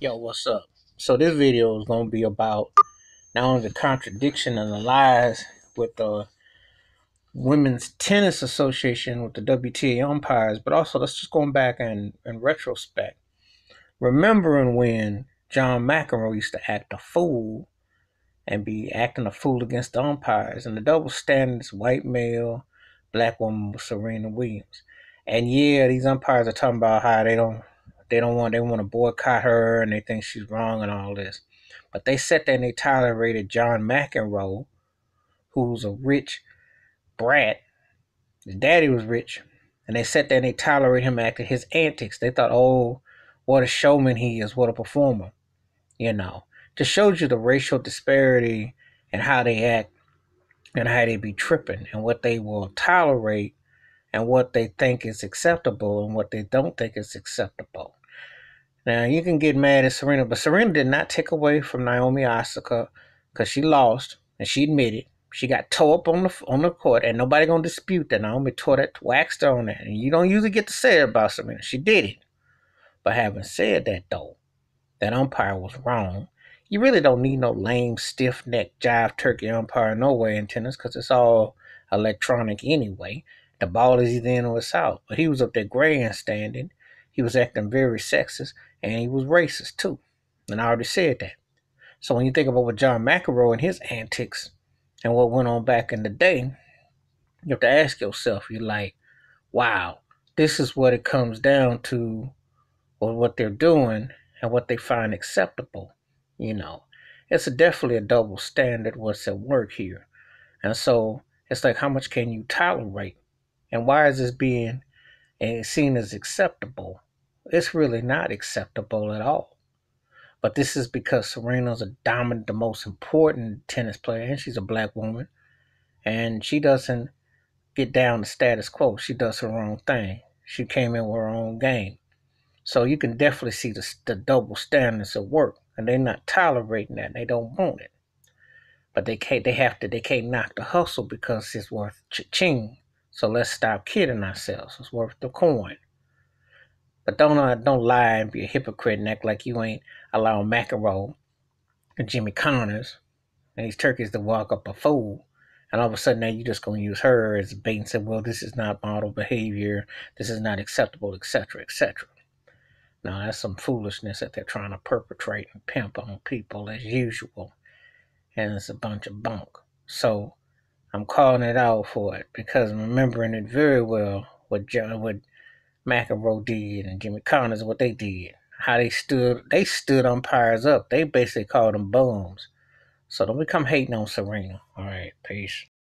Yo, what's up? So this video is going to be about not only the contradiction and the lies with the Women's Tennis Association with the WTA umpires, but also let's just go back in retrospect. Remembering when John McEnroe used to act a fool and be acting a fool against the umpires and the double standards, white male, black woman with Serena Williams. And yeah, these umpires are talking about how they want to boycott her and they think she's wrong and all this. But they sat there and they tolerated John McEnroe, who's a rich brat. His daddy was rich. And they sat there and they tolerated him acting his antics. They thought, oh, what a showman he is, what a performer. You know. Just shows you the racial disparity and how they act and how they be tripping and what they will tolerate and what they think is acceptable and what they don't think is acceptable. Now you can get mad at Serena, but Serena did not take away from Naomi Osaka because she lost and she admitted she got tore up on the court, and nobody gonna dispute that. Naomi tore that waxed her on that, and you don't usually get to say it about Serena. She did it, but having said that though, that umpire was wrong. You really don't need no lame, stiff neck, jive turkey umpire no way in tennis because it's all electronic anyway. The ball is either in or it's out. But he was up there grandstanding. He was acting very sexist and he was racist too. And I already said that. So when you think about what John McEnroe and his antics and what went on back in the day, you have to ask yourself, you're like, wow, this is what it comes down to, or what they're doing and what they find acceptable. You know, it's definitely a double standard what's at work here. And so it's like, how much can you tolerate? And why is this being seen as acceptable? It's really not acceptable at all. But this is because Serena's a dominant, the most important tennis player, and she's a black woman. And she doesn't get down to status quo. She does her own thing. She came in with her own game. So you can definitely see the double standards at work, and they're not tolerating that. They don't want it, but they can't. They can't knock the hustle because it's worth ching. So let's stop kidding ourselves. It's worth the coin. But don't lie and be a hypocrite and act like you ain't allowing McEnroe and Jimmy Connors and these turkeys to walk up a fool. And all of a sudden now you just gonna use her as bait and say, well, this is not model behavior. This is not acceptable, etc., etc. Now, that's some foolishness that they're trying to perpetrate and pimp on people as usual. And it's a bunch of bunk. So I'm calling it out for it because I'm remembering it very well what McEnroe did and Jimmy Connors, what they did. How they stood umpires up. They basically called them bums. So don't become hating on Serena. All right, peace.